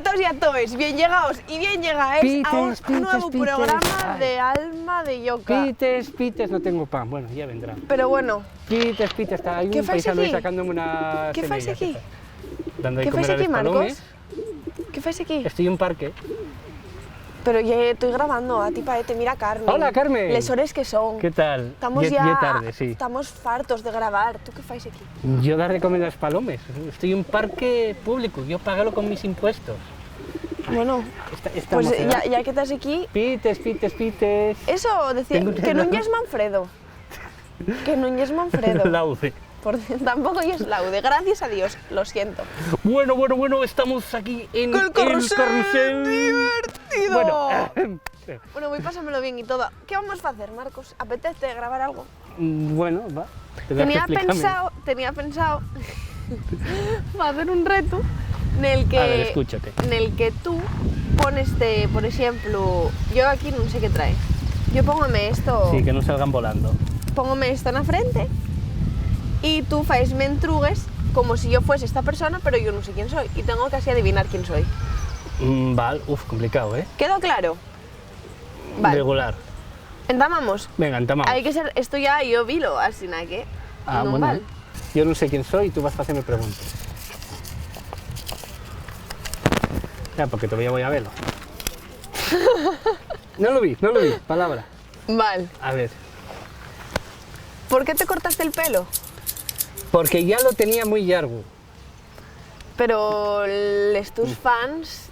Hola a todos y a todas, bien llegados y bien llegáis a un nuevo programa de Alma de Yoka. Pites, no tengo pan. Bueno, ya vendrá. Pero bueno, Pites, está ahí un paisano ahí sacándome una ¿qué fais aquí? Dando ¿Qué comer fais a aquí, los Marcos? palomes. ¿Qué fais aquí? Estoy en un parque. Pero ya estoy grabando, a ti te mira Carmen. Hola, Carmen. Les hores que son. ¿Qué tal? Estamos ya tarde, sí. Estamos fartos de grabar. ¿Tú qué fais aquí? Yo dar de comer a los palomes. Estoy en un parque público, yo págalo con mis impuestos. Bueno, Está pues emocionado. ya que estás aquí... Pites. Eso, decía, Tengo que no es Manfredo. Que no es Manfredo. Laude. Tampoco es laude, gracias a Dios, lo siento. Bueno, estamos aquí en ¡El carrusel divertido! Bueno, Voy pásamelo bien y todo. ¿Qué vamos a hacer, Marcos? ¿Apetece grabar algo? bueno, va. Tenía pensado hacer un reto en el que, A ver, escúchate. en el que tú pones, por ejemplo, yo aquí no sé qué trae. Yo póngame esto, Sí, que no salgan volando. póngame esto en la frente y tú faisme entrugues como si yo fuese esta persona, pero yo no sé quién soy y tengo que así adivinar quién soy. Vale, complicado, ¿eh? ¿Quedó claro? Vale. Regular. Entamamos. Venga, entamamos. Hay que ser, esto ya yo vilo, así nada que no bueno. val. Yo no sé quién soy y tú vas a hacerme preguntas. Ya, porque todavía voy a verlo. No lo vi, palabra. Vale. A ver, ¿Por qué te cortaste el pelo? porque ya lo tenía muy largo. Pero tus fans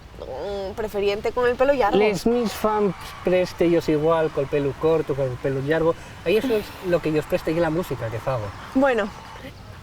preferiente con el pelo largo. Les mis fans preste ellos igual, con el pelo corto, con el pelo largo. Ahí eso es lo que ellos preste y la música que hago. Bueno,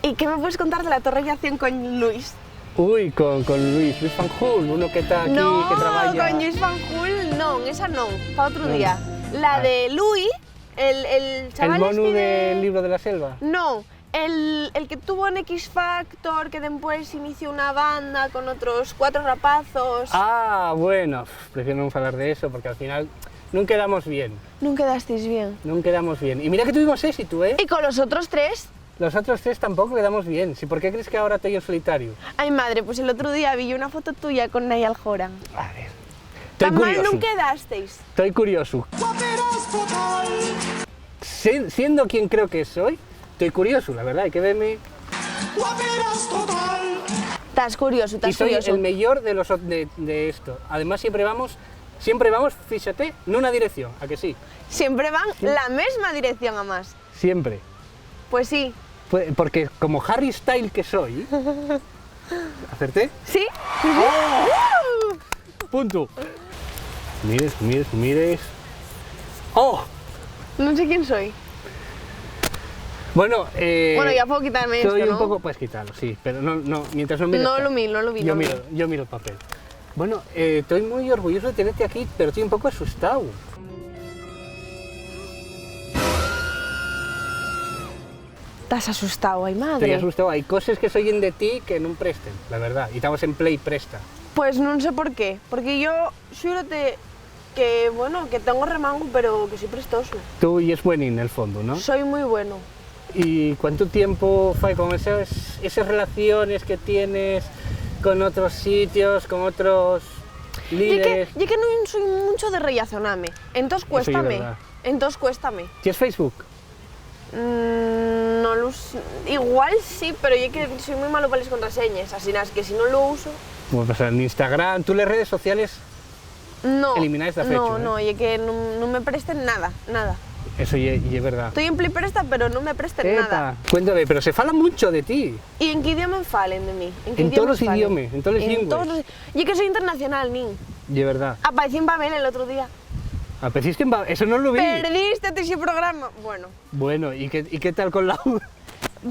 ¿y qué me puedes contar de la relación con Luis? Uy, con Luis Fanjul, uno que está aquí, No, que trabaja. con Luis Fanjul no, esa no, para otro No. día. La de Luis, el chaval ¿El mono este del libro de la selva? No, el que tuvo en X Factor, que después inició una banda con otros 4 rapazos. Ah, bueno, prefiero no hablar de eso porque al final no quedamos bien. Nunca quedasteis bien. No quedamos bien. Y mira que tuvimos éxito, ¿eh? ¿Y con los otros 3? Los otros 3 tampoco quedamos bien. ¿Sí, ¿Por qué crees que ahora estoy en solitario? Ay, madre, pues el otro día vi una foto tuya con Nayal Joran. A ver. Estoy Tan mal curioso. no quedasteis. Estoy curioso. Siendo quien creo que soy, estoy curioso, la verdad. Hay que verme. Estás curioso, Y estás soy curioso. el mejor de esto. Además, siempre vamos, fíjate, en una dirección. ¿A que sí? Siempre van la misma dirección a más. Siempre. Pues sí. Porque como Harry Style que soy. ¿Acerté? ¿Sí? Punto. Mires. ¡Oh! No sé quién soy. Bueno, Bueno, ya puedo quitarme soy esto, un ¿no? poco, pues quitarlo, sí, pero no, mientras no mires. No lo vi, Yo miro el papel. Bueno, estoy muy orgulloso de tenerte aquí, pero estoy un poco asustado. Estás asustado, ay madre. Estoy asustado. Hay cosas que soy de ti que no presten, la verdad. Y estamos en Play Presta. Pues no sé por qué. Porque yo, xúrote que, bueno, que tengo remango, pero que soy prestoso. Tú y es buenín en el fondo, ¿no? Soy muy bueno. ¿Y cuánto tiempo fue con esas relaciones que tienes con otros sitios, con otros líderes? Yo que no soy mucho de relazonarme. Entonces Eso ya es cuéstame. ¿Tienes Facebook? No lo sé. Igual sí, pero yo que soy muy malo para las contraseñas. Así nada, que si no lo uso... Pues en Instagram, tú las redes sociales No. elimináis la fecha, ¿eh? No, y que no me presten nada. Eso y es verdad. Estoy en Play Presta, pero no me presten nada. Cuéntame, pero se fala mucho de ti. ¿Y en qué idioma falen de mí? En todos los idiomas, en todos los lenguas. Yo que soy internacional, nin. De verdad. Aparecí en Babel el otro día. ¿Apreciaste en Eso no lo vi. Perdiste ese programa. Bueno, ¿y qué tal con la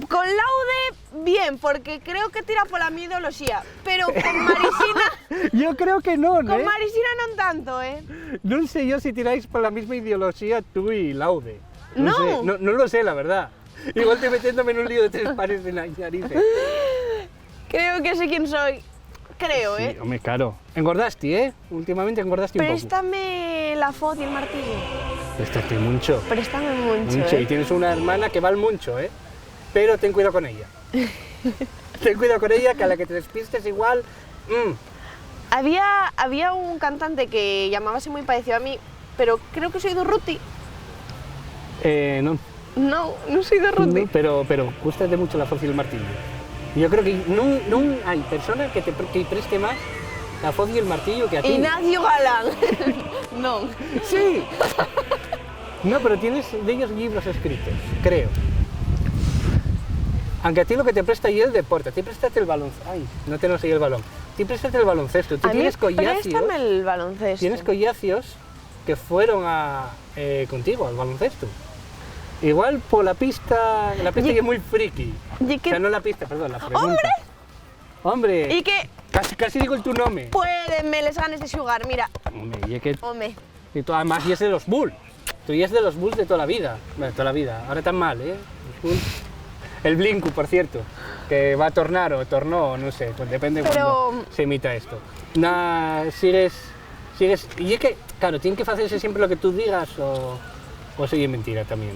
Con Laude, bien, porque creo que tira por la mi ideología. Pero con Marisina... Yo creo que no, ¿no? Con Marisina no tanto, ¿eh? No sé yo si tiráis por la misma ideología tú y Laude. No. Sé, no lo sé, la verdad. Igual te metiéndome en un lío de 3 pares de narices. Creo que sé quién soy. Creo, Sí, ¿eh? hombre, claro. Engordaste, ¿eh? Últimamente engordaste un poco. Préstame la foto y el martillo. Préstate mucho. Préstame mucho, Mucho. ¿eh? Y tienes una hermana que vale mucho, ¿eh? Pero ten cuidado con ella. Ten cuidado con ella, que a la que te despistes igual... Había un cantante que llamábase muy parecido a mí, pero creo que soy de Urruti. Non. Non soy de Urruti. No, pero gústate mucho la foz y el martillo. Yo creo que non hai persona que preste máis la foz y el martillo que a ti. Ignacio Galán. Non. Sí. No, pero tienes de ellos libros escritos, creo. Aunque a ti lo que te presta ahí es el deporte, a ti préstate el baloncesto. Ay, no tenemos ahí el balón. A ti préstate el baloncesto. Tú A mí tienes collacios. préstame el baloncesto. Tienes collacios que fueron contigo al baloncesto. Igual por la pista que es muy friki. Y O que sea, no la pista, perdón, la pregunta. ¡Hombre! Hombre, E que casi digo tu nome. puédenme les ganes de xugar, mira. Hombre, y es que Home. y tú además y es de los Bulls. Tú y es de los Bulls de toda la vida. Bueno, toda la vida. Ahora tan mal, ¿eh? Los Bulls. El Blinku, por cierto, que va a tornar o tornó, no sé, pues depende de Pero- cuándo se emita esto. Nada, sigues... Y es que, claro, tienen que hacerse siempre lo que tú digas o sigue mentira también.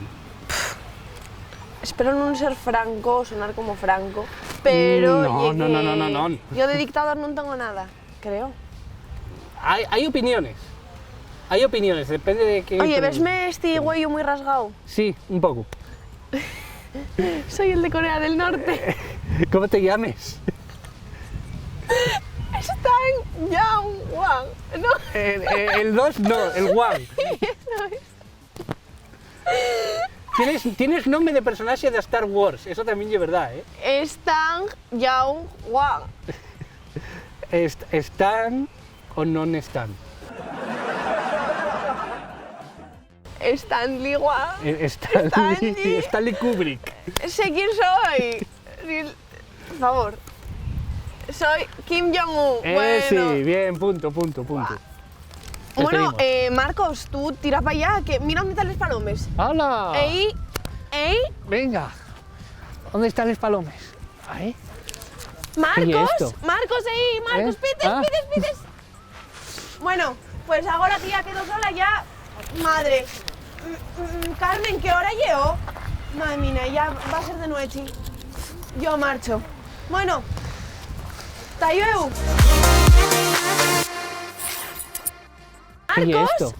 Espero non ser Franco, sonar como Franco, pero... No, lle no, que no, no, no, no. Yo de dictador non tengo nada, creo. Hay opiniones. Hay opiniones, depende de qué... Oye, ¿vesme este huello muy rasgado? Sí, un poco. Soy el de Corea del Norte. ¿Cómo te llames? Está en Yangwang, ¿no? El 2 no, el Wang. Tienes nombre de personaje de Star Wars, eso también es verdad, ¿eh? Están Yangwang. ¿Están o no están? Stanley Wang. Stanley Kubrick. Sé quién soy. Por favor. Soy Kim Jong-un. Bueno. Sí, bien, punto. Bueno, Despedimos. Marcos, tú tira para allá, que mira dónde están los palomes. ¡Hala! Ey, Venga. ¿Dónde están los palomes? Ahí. Marcos, ¿Qué es esto? Marcos, Marcos, pites. Bueno, pues ahora tía, quedo sola ya. Madre. Carmen, ¿qué hora llevo? Madre mía, ya va a ser de noche. Yo marcho. Bueno, hasta luego. ¿Qué es Marcos, esto?